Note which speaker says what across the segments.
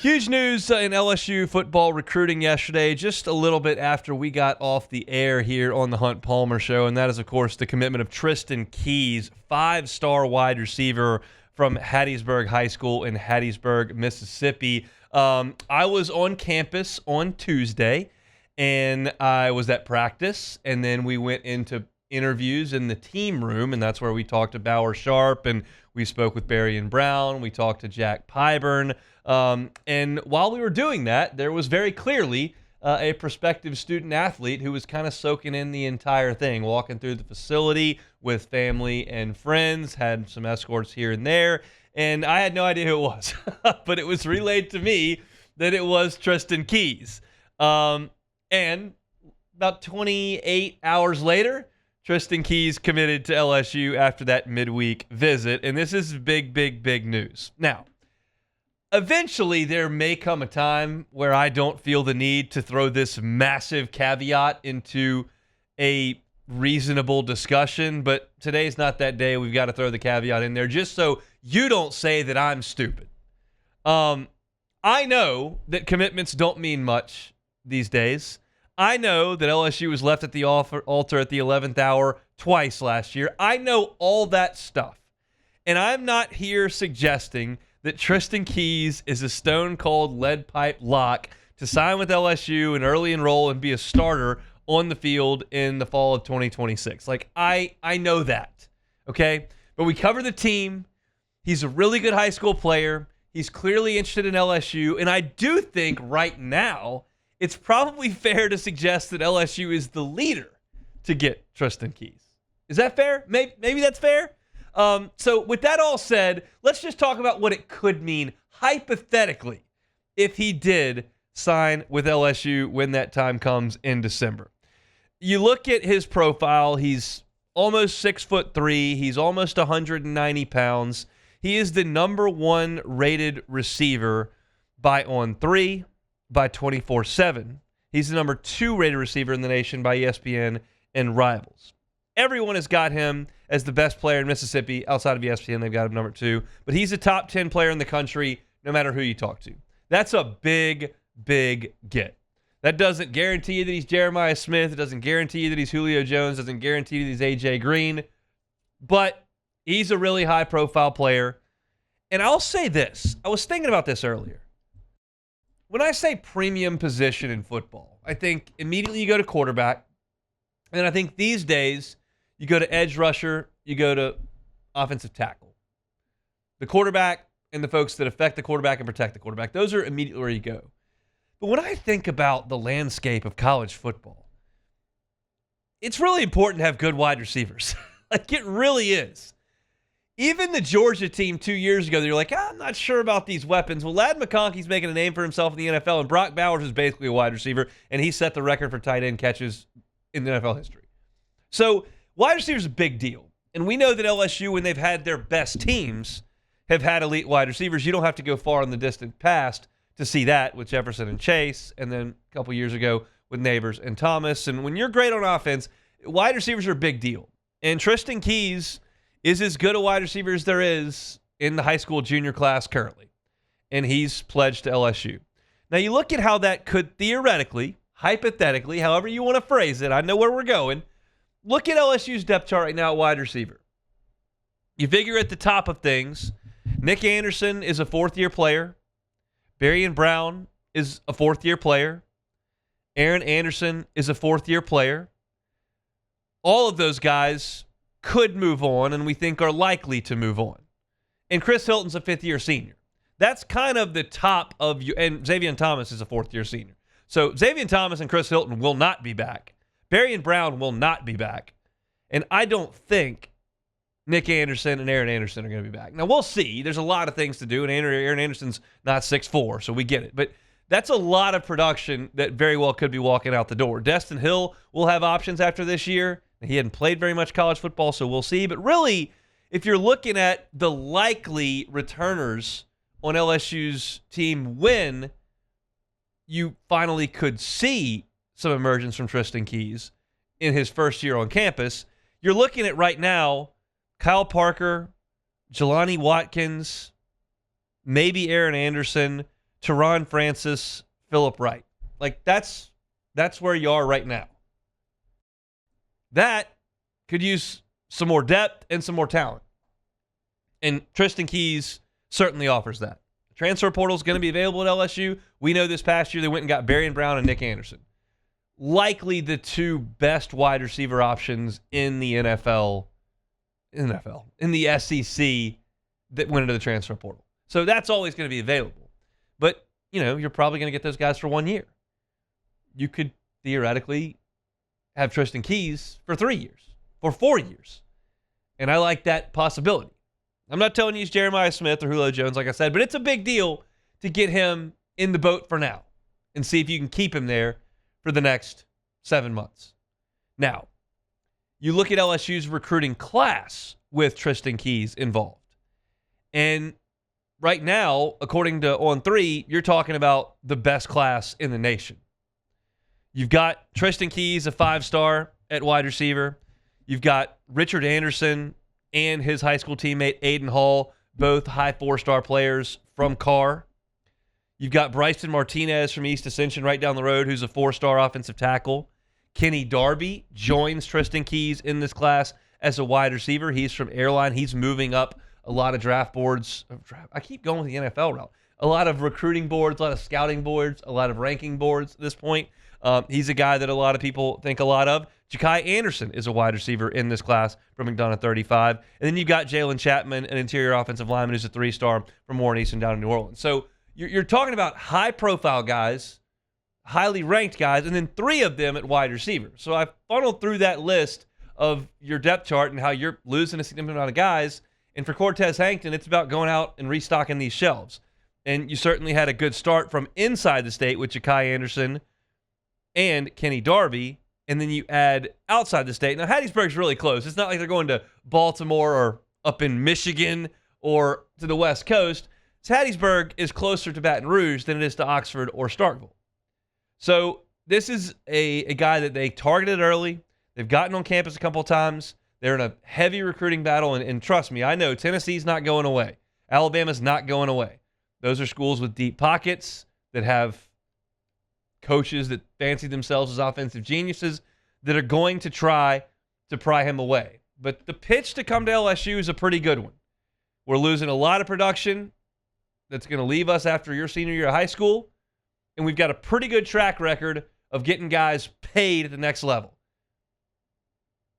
Speaker 1: Huge news in LSU football recruiting yesterday, just a little bit after we got off the air here on the Hunt Palmer Show, and that is, of course, the commitment of Tristen Keys, 5-star wide receiver from Hattiesburg High School in Hattiesburg, Mississippi. I was on campus on Tuesday, and I was at practice, and then we went into interviews in the team room, and that's where we talked to Bauer Sharp, and we spoke with Barry and Brown. We talked to Jack Pyburn. And while we were doing that, there was very clearly a prospective student athlete who was kind of soaking in the entire thing, walking through the facility with family and friends, had some escorts here and there, and I had no idea who it was. But it was relayed to me that it was Tristen Keys. And about 28 hours later, Tristen Keys committed to LSU after that midweek visit, and this is big, big, big news. Now, eventually there may come a time where I don't feel the need to throw this massive caveat into a reasonable discussion, but today's not that day. We've got to throw the caveat in there just so you don't say that I'm stupid. I know that commitments don't mean much these days. I know that LSU was left at the altar at the 11th hour twice last year. I know all that stuff. And I'm not here suggesting that Tristen Keys is a stone-cold lead pipe lock to sign with LSU and early enroll and be a starter on the field in the fall of 2026. Like, I know that, okay? But we cover the team. He's a really good high school player. He's clearly interested in LSU. And I do think right now it's probably fair to suggest that LSU is the leader to get Tristen Keys. Is that fair? Maybe that's fair? So with that all said, let's just talk about what it could mean hypothetically if he did sign with LSU when that time comes in December. You look at his profile, he's almost 6'3", he's almost 190 pounds. He is the number 1 rated receiver by On3, by 24/7. He's the number 2 rated receiver in the nation by ESPN and Rivals. Everyone has got him as the best player in Mississippi. Outside of ESPN, they've got him number 2. But he's a top 10 player in the country no matter who you talk to. That's a big, big get. That doesn't guarantee you that he's Jeremiah Smith. It doesn't guarantee you that he's Julio Jones. It doesn't guarantee you that he's A.J. Green. But he's a really high-profile player. And I'll say this. I was thinking about this earlier. When I say premium position in football, I think immediately you go to quarterback. And I think these days you go to edge rusher, you go to offensive tackle. The quarterback and the folks that affect the quarterback and protect the quarterback, those are immediately where you go. But when I think about the landscape of college football, it's really important to have good wide receivers. Like, it really is. Even the Georgia team 2 years ago, they're like, I'm not sure about these weapons. Well, Ladd McConkey's making a name for himself in the NFL, and Brock Bowers is basically a wide receiver, and he set the record for tight end catches in the NFL history. So wide receivers is a big deal. And we know that LSU, when they've had their best teams, have had elite wide receivers. You don't have to go far in the distant past to see that with Jefferson and Chase, and then a couple years ago with Neighbors and Thomas. And when you're great on offense, wide receivers are a big deal. And Tristen Keys is as good a wide receiver as there is in the high school junior class currently. And he's pledged to LSU. Now, you look at how that could theoretically, hypothetically, however you want to phrase it, I know where we're going. Look at LSU's depth chart right now at wide receiver. You figure at the top of things, Nick Anderson is a fourth-year player. Barry and Brown is a fourth-year player. Aaron Anderson is a fourth-year player. All of those guys could move on, and we think are likely to move on. And Chris Hilton's a fifth-year senior. That's kind of the top of you. And Xavier Thomas is a fourth-year senior. So Xavier Thomas and Chris Hilton will not be back. Barry and Brown will not be back. And I don't think Nick Anderson and Aaron Anderson are going to be back. Now, we'll see. There's a lot of things to do, and Aaron Anderson's not 6'4", so we get it. But that's a lot of production that very well could be walking out the door. Destin Hill will have options after this year. He hadn't played very much college football, so we'll see. But really, if you're looking at the likely returners on LSU's team when you finally could see some emergence from Tristen Keys in his first year on campus, you're looking at right now Kyle Parker, Jelani Watkins, maybe Aaron Anderson, Teron Francis, Phillip Wright. Like, that's where you are right now. That could use some more depth and some more talent. And Tristan Keys certainly offers that. The transfer portal is going to be available at LSU. We know this past year they went and got Berrien Brown and Nick Anderson. Likely the two best wide receiver options in the in the SEC that went into the transfer portal. So that's always going to be available. But, you're probably going to get those guys for 1 year. You could theoretically have Tristan Keys for 3 years, for 4 years. And I like that possibility. I'm not telling you he's Jeremiah Smith or Julio Jones, like I said, but it's a big deal to get him in the boat for now and see if you can keep him there for the next 7 months. Now, you look at LSU's recruiting class with Tristan Keys involved. And right now, according to On3, you're talking about the best class in the nation. You've got Tristan Keys, a 5-star at wide receiver. You've got Richard Anderson and his high school teammate Aiden Hall, both high 4-star players from Carr. You've got Bryson Martinez from East Ascension right down the road, who's a 4-star offensive tackle. Kenny Darby joins Tristan Keys in this class as a wide receiver. He's from Airline. He's moving up a lot of draft boards. I keep going with the NFL route. A lot of recruiting boards, a lot of scouting boards, a lot of ranking boards at this point. He's a guy that a lot of people think a lot of. Ja'Kai Anderson is a wide receiver in this class from McDonough 35. And then you've got Jalen Chapman, an interior offensive lineman who's a 3-star from Warren Easton down in New Orleans. So you're talking about high-profile guys, highly ranked guys, and then 3 of them at wide receiver. So I funneled through that list of your depth chart and how you're losing a significant amount of guys. And for Cortez Hankton, it's about going out and restocking these shelves. And you certainly had a good start from inside the state with Ja'Kai Anderson and Kenny Darby, and then you add outside the state. Now, Hattiesburg's really close. It's not like they're going to Baltimore or up in Michigan or to the West Coast. So Hattiesburg is closer to Baton Rouge than it is to Oxford or Starkville. So this is a guy that they targeted early. They've gotten on campus a couple of times. They're in a heavy recruiting battle, and trust me, I know Tennessee's not going away. Alabama's not going away. Those are schools with deep pockets that have coaches that fancy themselves as offensive geniuses that are going to try to pry him away. But the pitch to come to LSU is a pretty good one. We're losing a lot of production that's going to leave us after your senior year of high school, and we've got a pretty good track record of getting guys paid at the next level.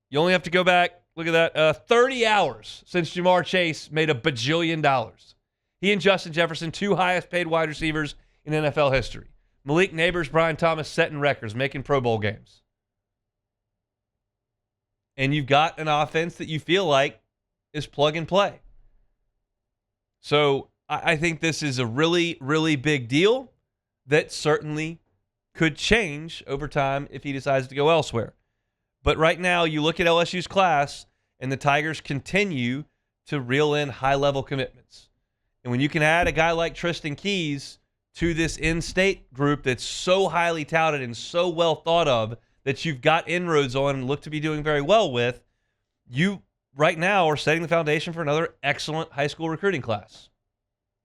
Speaker 1: You only have to go back, look at that, 30 hours since Jamar Chase made $1 bajillion. He and Justin Jefferson, 2 highest paid wide receivers in NFL history. Malik Neighbors, Brian Thomas setting records, making Pro Bowl games. And you've got an offense that you feel like is plug and play. So I think this is a really, really big deal that certainly could change over time if he decides to go elsewhere. But right now, you look at LSU's class, and the Tigers continue to reel in high-level commitments. And when you can add a guy like Tristan Keys to this in-state group that's so highly touted and so well thought of that you've got inroads on and look to be doing very well with, you right now are setting the foundation for another excellent high school recruiting class.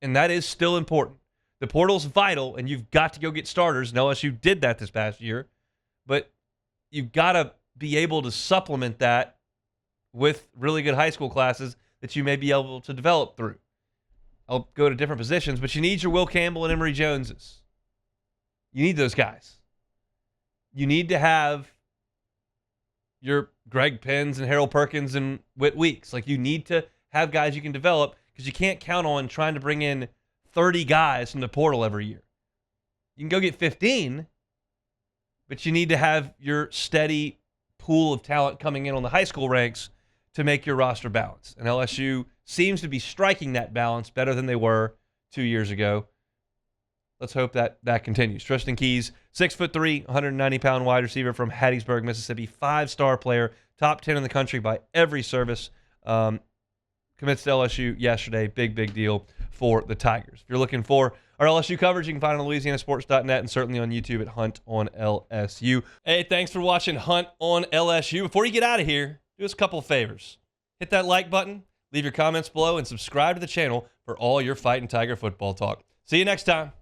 Speaker 1: And that is still important. The portal's vital, and you've got to go get starters. And LSU did that this past year. But you've got to be able to supplement that with really good high school classes that you may be able to develop through. I'll go to different positions, but you need your Will Campbell and Emory Joneses. You need those guys. You need to have your Greg Penns and Harold Perkins and Whit Weeks. Like, you need to have guys you can develop because you can't count on trying to bring in 30 guys from the portal every year. You can go get 15, but you need to have your steady pool of talent coming in on the high school ranks to make your roster balance. And LSU seems to be striking that balance better than they were 2 years ago. Let's hope that continues. Tristan Keys, 6'3", 190-pound wide receiver from Hattiesburg, Mississippi, 5-star player, top 10 in the country by every service. Commits to LSU yesterday. Big deal for the Tigers. If you're looking for our LSU coverage, you can find it on LouisianaSports.net and certainly on YouTube at Hunt on LSU. Hey, thanks for watching Hunt on LSU. Before you get out of here, do us a couple of favors. Hit that like button, leave your comments below, and subscribe to the channel for all your Fighting Tiger football talk. See you next time.